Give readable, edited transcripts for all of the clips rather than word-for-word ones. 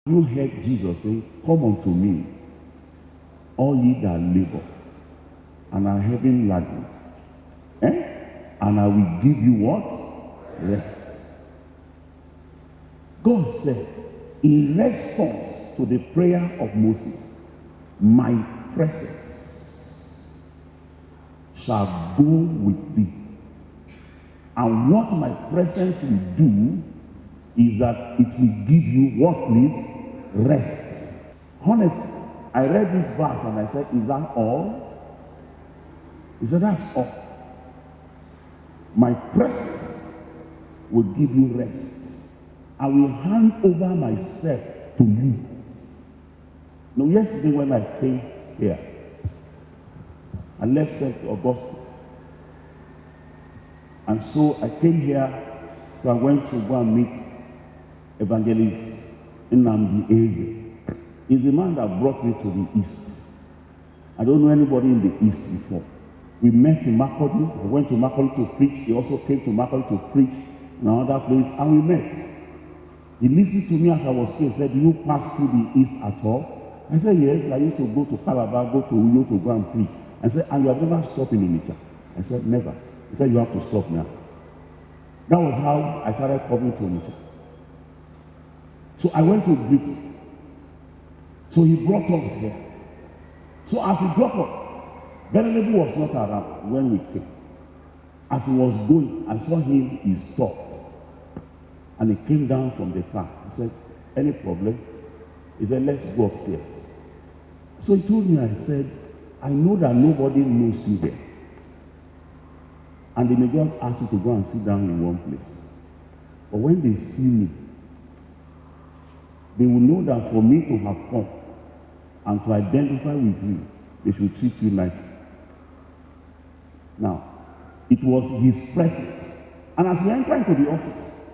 You heard Jesus say, come unto me, all ye that labor and are heavy laden, and I will give you what? Rest. God said, in response to the prayer of Moses, my presence shall go with thee. And what my presence will do is that it will give you what, please? Rest. Honestly, I read this verse and I said, is that all? He said, that's all. My presence will give you rest. I will hand over myself to you. Now, yesterday when I came here, I left St. Augustine. And so I came here, so I went to go and meet Evangelist Nnamdi Eze. He's the man that brought me to the East. I don't know anybody in the East before. We met in Makurdi. I went to Makurdi to preach. He also came to Makurdi to preach in another place, and we met. He listened to me as I was here. He said, do you pass through the East at all? I said, yes. I used to go to Calabar, go to Uyo to go and preach. I said, and you have never stopped in Onitsha? I said, never. He said, you have to stop now. That was how I started coming to Onitsha. So I went to greet him. So he brought us here. So as he dropped us, Venerable was not around when we came. As he was going, I saw him, he stopped. And he came down from the car. He said, any problem? He said, let's go upstairs. So he told me, I said, I know that nobody knows you there. And they may just ask you to go and sit down in one place. But when they see me, they will know that for me to have come and to identify with you, they should treat you nicely. Now, it was his presence. And as we entered into the office,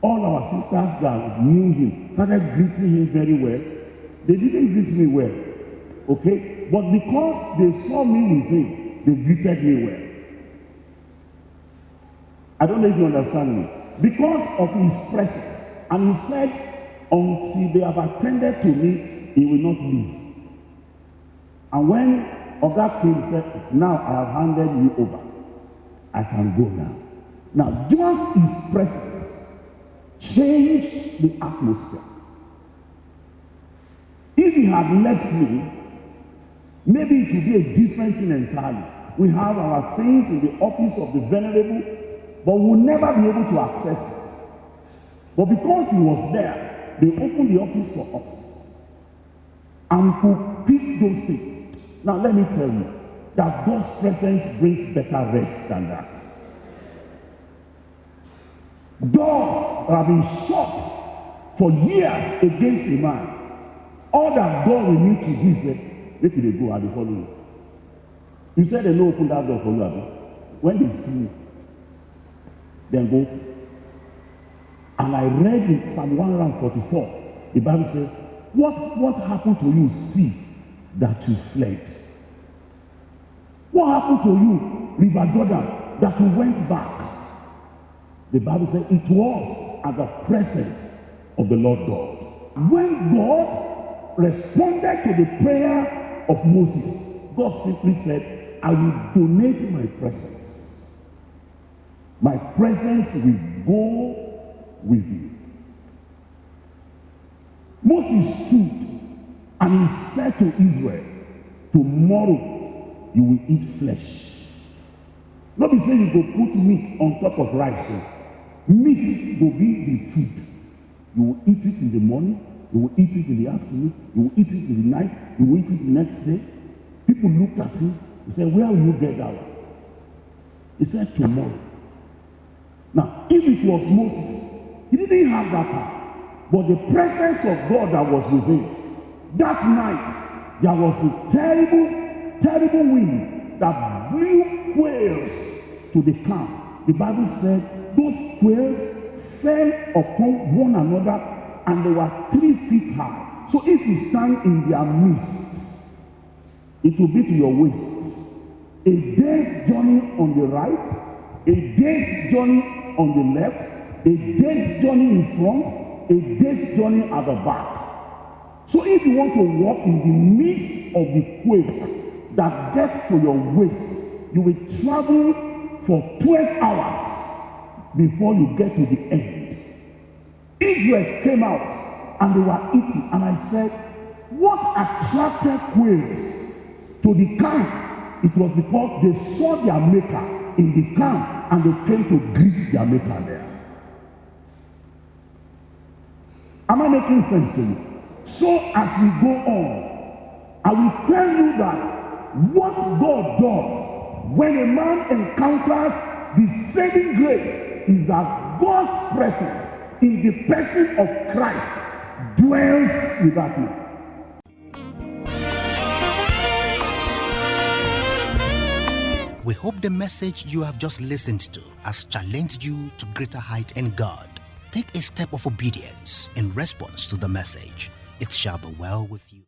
all our sisters that knew him started greeting him very well. They didn't greet me well, okay? But because they saw me with him, they greeted me well. I don't know if you understand me. Because of his presence. And he said, until they have attended to me, he will not leave. And when Oga came, he said, now I have handed you over. I can go now. Now, just his presence changed the atmosphere. If he had left me, maybe it would be a different thing entirely. We have our things in the office of the Venerable, but we'll never be able to access it. But because he was there, they opened the office for us and could pick those things. Now let me tell you that God's presence brings better rest than that. Doors have been shut for years against a man. All that God will need to do is say, if they go, I'll follow you. You said they no open that door for you, Abi. When they see me, then go. And I read in Psalm 144, the Bible says, what happened to you, see that you fled? What happened to you, River Jordan, that you went back? The Bible says it was at the presence of the Lord God. When God responded to the prayer of Moses, God simply said, I will donate my presence. My presence will go with you. Moses stood and he said to Israel, tomorrow you will eat flesh. Not be saying you go put meat on top of rice. Meat will be the food. You will eat it in the morning, you will eat it in the afternoon, you will eat it in the night, you will eat it the next day. People looked at him, he said, where will you get that one? He said, tomorrow. Now, if it was Moses, he didn't have that power. But the presence of God that was with him, that night, there was a terrible, terrible wind that blew quails to the camp. The Bible said those quails fell upon one another and they were 3 feet high. So if you stand in their midst, it will be to your waist. A day's journey on the right, a day's journey on the left, a day's journey in front, a day's journey at the back. So if you want to walk in the midst of the quails that gets to your waist, you will travel for 12 hours before you get to the end. Israel came out and they were eating, and I said, what attracted quails to the camp? It was because they saw their maker in the camp and they came to greet their maker there. Am I making sense to you? So as we go on, I will tell you that what God does when a man encounters the saving grace is that God's presence in the person of Christ dwells with that man. We hope the message you have just listened to has challenged you to greater height in God. Take a step of obedience in response to the message. It shall be well with you.